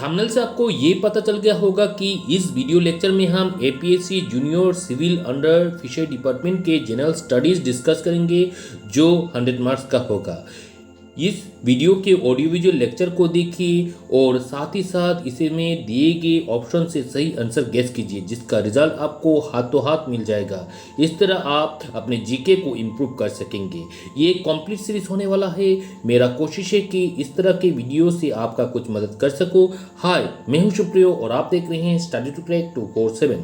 Thumbnail से आपको ये पता चल गया होगा कि इस वीडियो लेक्चर में हम APSC junior civil under fishery department के जनरल स्टडीज डिस्कस करेंगे जो 100 मार्क्स का होगा। इस वीडियो के ऑडियो विजुअल लेक्चर को देखिए और साथ ही साथ इसमें दिए गए ऑप्शन से सही आंसर गेस कीजिए, जिसका रिजल्ट आपको हाथों हाथ मिल जाएगा। इस तरह आप अपने जीके को इम्प्रूव कर सकेंगे। ये एक कंप्लीट सीरीज होने वाला है। मेरा कोशिश है कि इस तरह के वीडियो से आपका कुछ मदद कर सको। हाय, मैं हूं सुप्रियो और आप देख रहे हैं स्टडी टू क्रैक 247।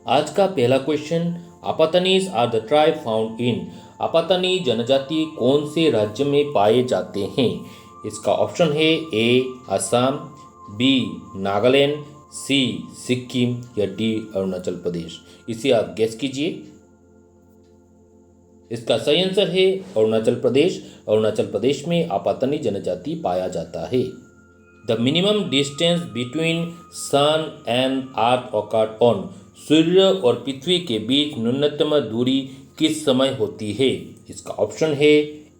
आज का पहला question, Apatanis are the tribe found in. Apatani जनजाति कौन से राज्य में पाए जाते हैं? इसका ऑप्शन है ए असम, बी नागालैंड, सी सिक्किम या डी अरुणाचल प्रदेश। इसे आप गेस कीजिए। इसका सही आंसर है अरुणाचल प्रदेश। अरुणाचल प्रदेश में आपातानी जनजाति पाया जाता है। The minimum distance between sun and earth occurred on. सूर्य और पृथ्वी के बीच न्यूनतम दूरी किस समय होती है? इसका ऑप्शन है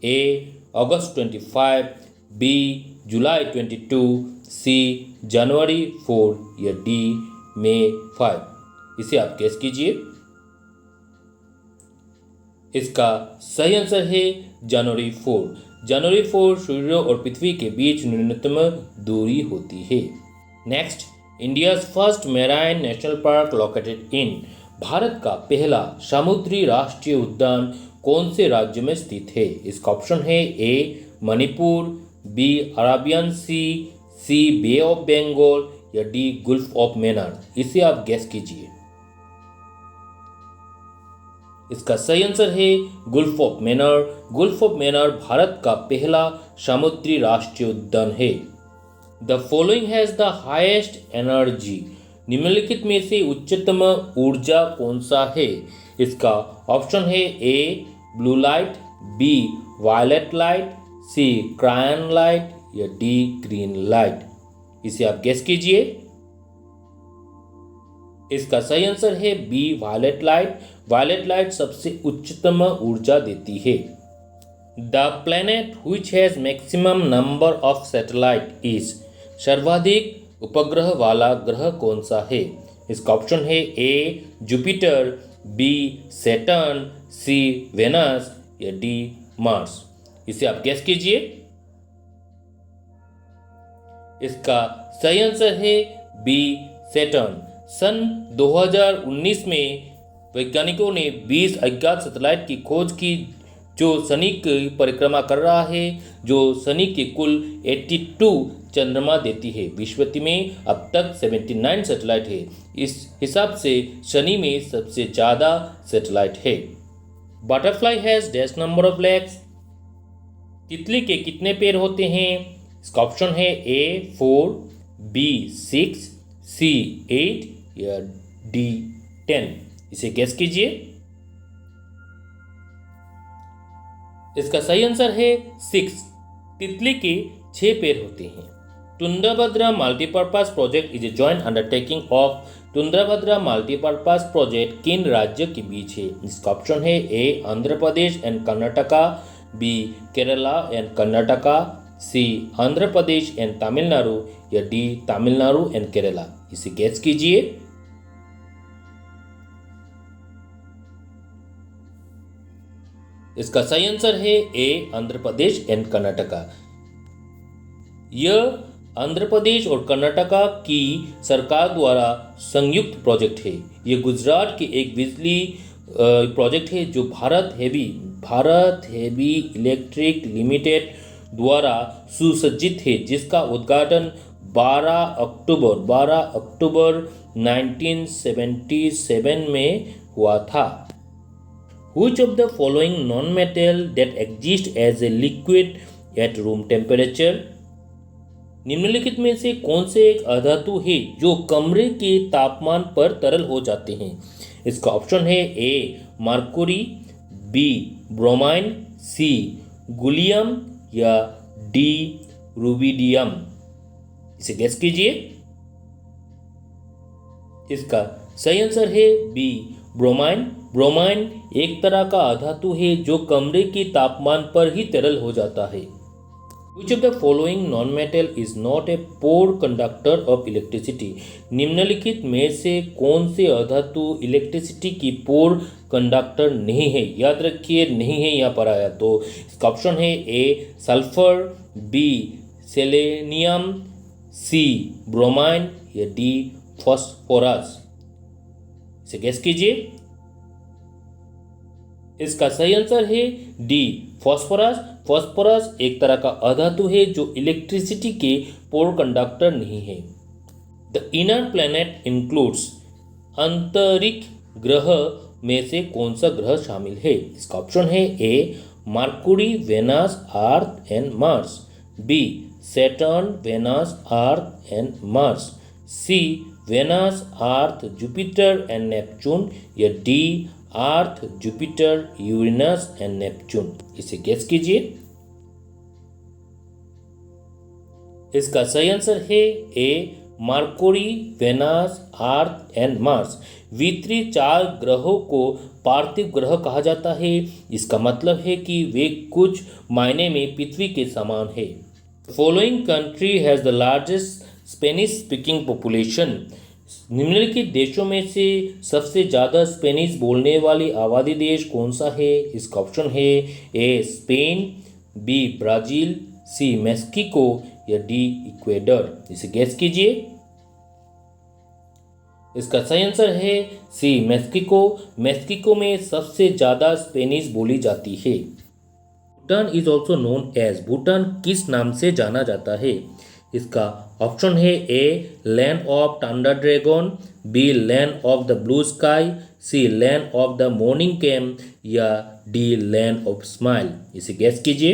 ए अगस्त 25, बी जुलाई 22, सी जनवरी 4 या डी मई 5। इसे आप गेस कीजिए। इसका सही आंसर है जनवरी 4। जनवरी 4 सूर्य और पृथ्वी के बीच न्यूनतम दूरी होती है। Next, India's first marine national park located in. Bharat का पहला समुद्री राष्ट्रीय उद्यान कौन से राज्य में स्थित है? इसका ऑप्शन है A Manipur, B Arabian sea bay of Bengal या डी गल्फ ऑफ मैनार। इसे आप गेस कीजिए। इसका सही आंसर है gulf of Mannar. Gulf of Mannar Bharat का पहला समुद्री राष्ट्रीय उद्यान है। The following has the highest energy. निम्नलिखित में से उच्चतम ऊर्जा कौन सा है? इसका ऑप्शन है A blue light, B violet light, C क्रायन लाइट या डी ग्रीन लाइट। इसे आप गेस कीजिए। इसका सही आंसर है B violet light. Violet light सबसे उच्चतम ऊर्जा देती है। The planet which has maximum number of satellite is. सर्वाधिक उपग्रह वाला ग्रह कौन सा है? इसका ऑप्शन है ए जुपिटर, बी सैटर्न, सी वेनस या डी मार्स। इसे आप गेस कीजिए। इसका सही आंसर है बी सैटर्न। सन 2019 में वैज्ञानिकों ने 20 अज्ञात सैटेलाइट की खोज की जो शनि की परिक्रमा कर रहा है, जो शनि के कुल 82 चंद्रमा देती है। विश्वति में अब तक 79 सैटेलाइट है। इस हिसाब से शनि में सबसे ज़्यादा सैटेलाइट है। Butterfly has dash number of legs. तितली के कितने पैर होते हैं? इसका ऑप्शन है ए 4, बी 6, सी 8 या डी 10। इसे गेस कीजिए। इसका सही आंसर है 6। तितली के 6 पैर होते हैं। Tungabhadra multipurpose project is a joint undertaking of. Tungabhadra multipurpose project किन राज्य के बीच है? इसका ऑप्शन है A Andhra Pradesh and Karnataka, B Kerala and Karnataka, C Andhra Pradesh and Tamil Nadu या डी तमिलनाडु एंड केरला। इसे गेस कीजिए। इसका सही आंसर है ए आंध्र प्रदेश एंड कर्नाटका। यह आंध्र प्रदेश और कर्नाटका की सरकार द्वारा संयुक्त प्रोजेक्ट है। यह गुजरात के एक बिजली प्रोजेक्ट है जो भारत हेवी इलेक्ट्रिक लिमिटेड द्वारा सुसज्जित है, जिसका उद्घाटन 12 अक्टूबर 1977 में हुआ था। Which of the following non-metal that exist as a liquid at room temperature? निम्नलिखित में से कौन से एक अधातु है जो कमरे के तापमान पर तरल हो जाते हैं? इसका ऑप्शन है ए मरकुरी, बी ब्रोमाइन, सी गुलियम या डी रुबिडियम। इसे गेस कीजिए। इसका सही आंसर है बी ब्रोमाइन। ब्रोमाइन एक तरह का अधातु है जो कमरे के तापमान पर ही तरल हो जाता है। Which of the following non-metal is not a poor conductor of electricity? निम्नलिखित में से कौन से अधातु इलेक्ट्रिसिटी की पोर कंडक्टर नहीं है? याद रखिए नहीं है यहाँ पर आया तो इसका ऑप्शन है ए सल्फर, बी सेलेनियम, सी ब्रोमाइन या डी फॉस्फोरस। इसे गेस कीजिए। इसका सही आंसर है डी फॉस्फोरस। फॉस्फोरस एक तरह का अधातु है जो इलेक्ट्रिसिटी के पोर कंडक्टर नहीं है। द इनर प्लैनेट इंक्लूड्स अंतरिक्ष ग्रह में से कौन सा ग्रह शामिल है? इसका ऑप्शन है A Mercury, Venus, Earth and Mars, B Saturn, Venus, Earth and Mars, C Venus, Earth, Jupiter and Neptune या D Earth, Jupiter, Uranus and Neptune. इसे गेस कीजिए। इसका सही आंसर है A Mercury, Venus, Earth and Mars. वितरी चार ग्रहों को पार्थिव ग्रह कहा जाता है। इसका मतलब है कि वे कुछ मायने में पृथ्वी के समान है। Following country has the largest Spanish speaking population. निम्नलिखित देशों में से सबसे ज़्यादा स्पेनिश बोलने वाली आबादी देश कौन सा है? इसका ऑप्शन है A Spain, B Brazil, C Mexico या डी इक्वेडर। इसे गेस कीजिए। इसका सही आंसर है सी मैक्सिको। मैक्सिको में सबसे ज़्यादा स्पेनिश बोली जाती है। Bhutan is also known as, Bhutan किस नाम से जाना जाता है? इसका ऑप्शन है A land of thunder dragon, B land of the blue sky, C land of the morning calm या डी लैंड ऑफ स्माइल। इसे गैस कीजिए।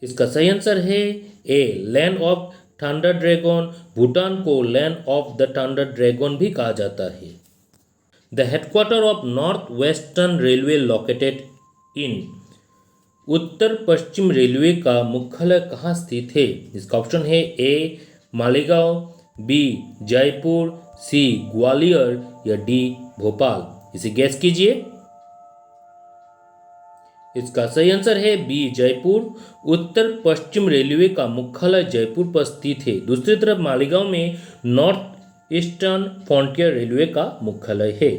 इसका सही आंसर है A land of thunder dragon. Bhutan को land of the thunder dragon भी कहा जाता है। The headquarter of north western railway located in, Uttar Paschim railway का मुख्यालय कहाँ स्थित है? इसका ऑप्शन है ए मालेगांव, बी जयपुर, सी ग्वालियर या डी भोपाल। इसे गैस कीजिए। इसका सही आंसर है बी जयपुर। उत्तर पश्चिम रेलवे का मुख्यालय जयपुर पर स्थित है। दूसरी तरफ मालेगांव में नॉर्थ ईस्टर्न फ्रंटियर रेलवे का मुख्यालय है।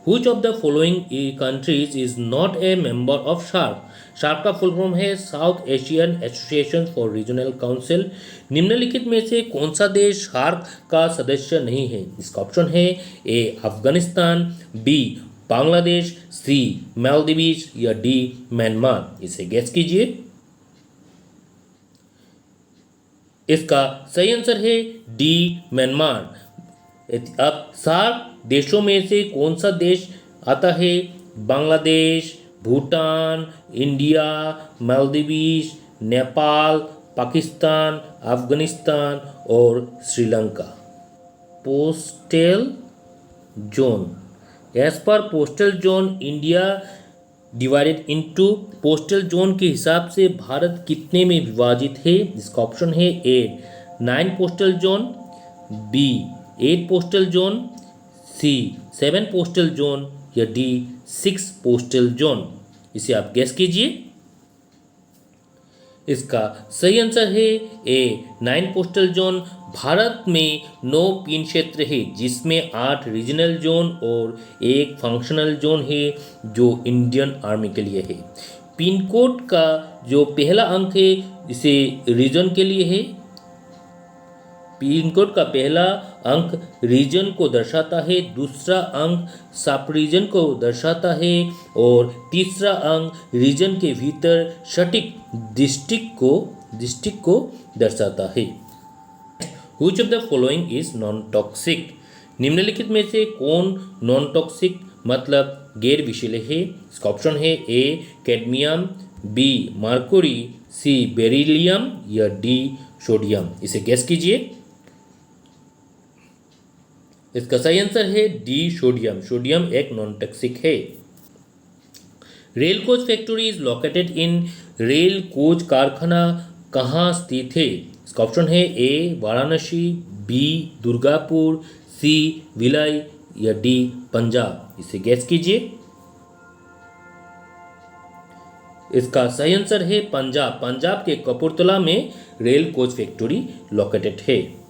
Which of the following countries is not a member of SHARC? Shark का फुल फॉर्म है south Asian association for regional council. निम्नलिखित में से कौन सा देश शार्क का सदस्य नहीं है? इसका ऑप्शन है ए अफगानिस्तान, बी बांग्लादेश, सी मालदीव्स या डी म्यांमार। इसे गैस कीजिए। इसका सही आंसर है डी म्यांमार। अब सार्क देशों में से कौन सा देश आता है? बांग्लादेश, भूटान, इंडिया, मालदीव्स, नेपाल, पाकिस्तान, अफगानिस्तान और श्रीलंका। पोस्टल जोन, एज पर postal zone India divided into, postal zone के हिसाब से भारत कितने में विभाजित है? इसका ऑप्शन है A 9 postal zone, B 8 postal zone, C 7 postal zone या डी 6 पोस्टल जोन। इसे आप गैस कीजिए। इसका सही आंसर है ए 9 पोस्टल जोन। भारत में 9 पिन क्षेत्र है जिसमें 8 रीजनल जोन और 1 फंक्शनल जोन है जो इंडियन आर्मी के लिए है। पिन कोड का जो पहला अंक है इसे रीजन के लिए है। पिन कोड का पहला अंक रीजन को दर्शाता है, दूसरा अंक सब रीजन को दर्शाता है और तीसरा अंक रीजन के भीतर सटीक डिस्ट्रिक्ट को दर्शाता है। Which of the following is non-toxic? निम्नलिखित में से कौन नॉन टॉक्सिक मतलब गैर विषैले है? इसका ऑप्शन है ए कैडमियम, बी मरकुरी, सी बेरिलियम या डी सोडियम। इसे गैस कीजिए। इसका सही आंसर है डी सोडियम। सोडियम एक नॉन टॉक्सिक है। Rail coach factory is located in, rail coach कारखाना कहाँ स्थित है? इसका ऑप्शन है ए वाराणसी, बी दुर्गापुर, सी भिलाई या डी पंजाब। इसे गैस कीजिए। इसका सही आंसर है पंजाब। पंजाब के कपूरथला में रेल कोच फैक्ट्री लोकेटेड है।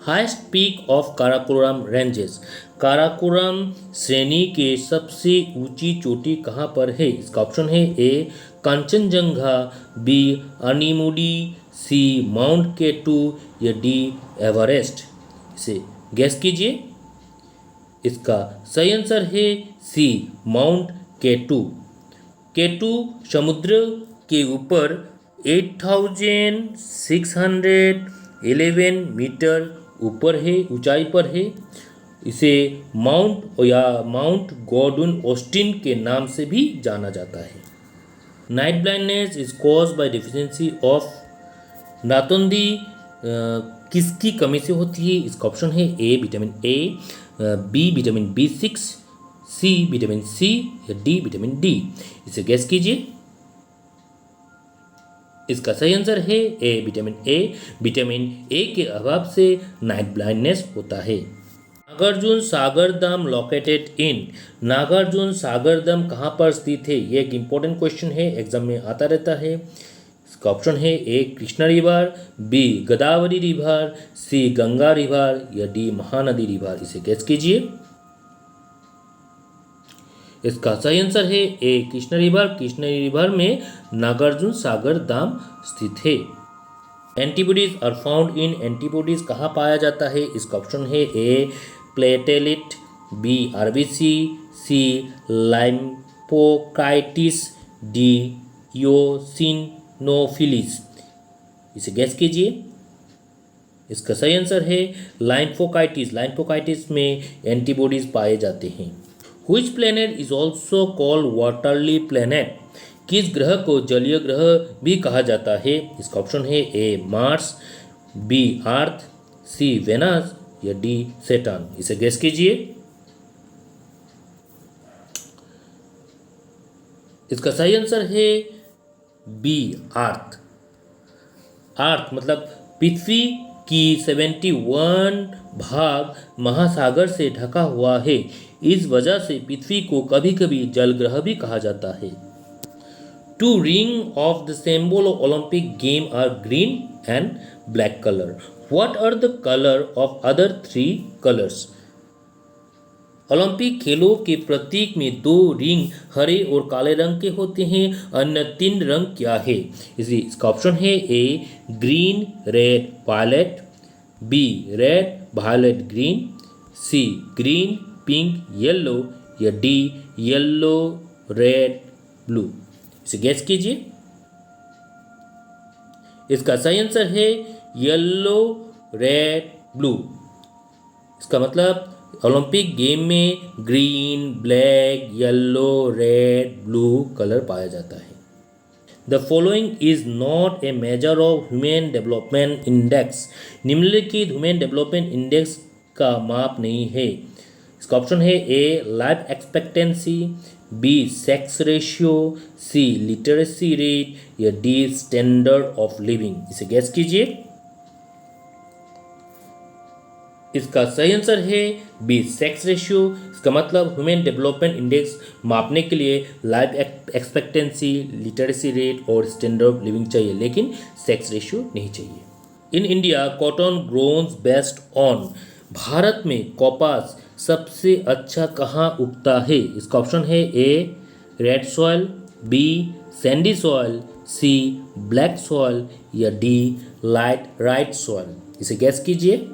Highest peak of Karakoram ranges, Karakoram श्रेणी के सबसे ऊंची चोटी कहाँ पर है? इसका ऑप्शन है ए कंचनजंगा, बी अनीमुडी, सी माउंट केटू या डी एवरेस्ट। इसे गैस कीजिए। इसका सही आंसर है सी माउंट केटू। केटू समुद्र के ऊपर 8611 मीटर ऊपर है, ऊंचाई पर है। इसे माउंट या माउंट गॉडविन ऑस्टिन के नाम से भी जाना जाता है। Night blindness is caused by deficiency of नातंदी किसकी कमी से होती है? इसका ऑप्शन है A vitamin A, B vitamin B6, C vitamin C या डी विटामिन डी। इसे गैस कीजिए। इसका सही आंसर है ए विटामिन ए। विटामिन ए के अभाव से नाइट ब्लाइंडनेस होता है। Nagarjuna Sagar dam located in, Nagarjuna Sagar dam कहाँ पर स्थित है? ये एक इंपॉर्टेंट क्वेश्चन है, एग्जाम में आता रहता है। इसका ऑप्शन है A Krishna river, B Godavari river, C Ganga river या डी महानदी रिवर। इसे गैस कीजिए। इसका सही आंसर है A Krishna river. Krishna river में नागार्जुन सागर डैम स्थित है। Antibodies are found in, antibodies कहाँ पाया जाता है? इसका ऑप्शन है A platelet, B RBC, C lymphocytes, D eosinophils. इसे गैस कीजिए। इसका सही आंसर है लाइम्फोकाइटिस। लाइम्फोकाइटिस में एंटीबॉडीज पाए जाते हैं। Which planet is also called watery planet? किस ग्रह को जलीय ग्रह भी कहा जाता है? इसका ऑप्शन है A Mars, B earth, C Venus या डी सैटर्न। इसे गैस कीजिए। इसका सही आंसर है बी अर्थ। अर्थ मतलब पृथ्वी की 71 भाग महासागर से ढका हुआ है। इस वजह से पृथ्वी को कभी कभी जल ग्रह भी कहा जाता है। Two ring of the symbol of Olympic game are green and black colour. What are the colour of other 3 colours? Olympic खेलों के प्रतीक में 2 रिंग हरे और काले रंग के होते हैं। अन्य 3 रंग क्या है? इसका ऑप्शन है A green red violet, B red violet green, C green pink yellow या डी येलो रेड ब्लू। इसे गैस कीजिए। इसका सही आंसर है येलो रेड ब्लू। इसका मतलब ओलंपिक गेम में green, black, yellow, red, blue colour पाया जाता है। The following is not a measure of human development index. निम्नलिखित ह्यूमन डेवलपमेंट इंडेक्स का माप नहीं है। इसका ऑप्शन है A life expectancy, B sex ratio, C literacy rate या डी स्टैंडर्ड ऑफ लिविंग। इसे गैस कीजिए। इसका सही आंसर है बी सेक्स रेशियो। इसका मतलब ह्यूमन डेवलपमेंट इंडेक्स मापने के लिए लाइफ एक्सपेक्टेंसी, लिटरेसी रेट और स्टैंडर्ड ऑफ लिविंग चाहिए, लेकिन सेक्स रेशियो नहीं चाहिए। In India cotton grows best on. भारत में कपास सबसे अच्छा कहाँ उगता है? इसका ऑप्शन है A red soil, B sandy soil, C black soil या डी राइट सॉइल। इसे गैस कीजिए।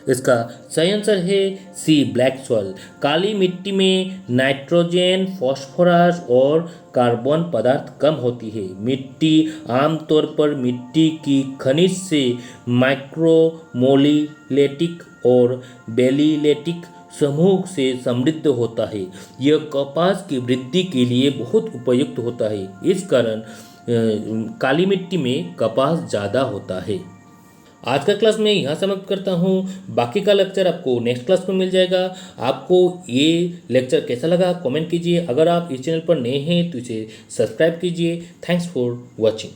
इसका सही आंसर है सी ब्लैक सॉइल। काली मिट्टी में नाइट्रोजन, फास्फोरस और कार्बन पदार्थ कम होती है। मिट्टी आमतौर पर मिट्टी की खनिज से माइक्रोमोलिलेटिक और बेलिलेटिक समूह से समृद्ध होता है। यह कपास की वृद्धि के लिए बहुत उपयुक्त होता है। इस कारण काली मिट्टी में कपास ज़्यादा होता है। आज का क्लास मैं यहाँ समाप्त करता हूँ। बाकी का लेक्चर आपको नेक्स्ट क्लास में मिल जाएगा। आपको ये लेक्चर कैसा लगा कमेंट कीजिए। अगर आप इस चैनल पर नए हैं तो इसे सब्सक्राइब कीजिए। Thanks for watching.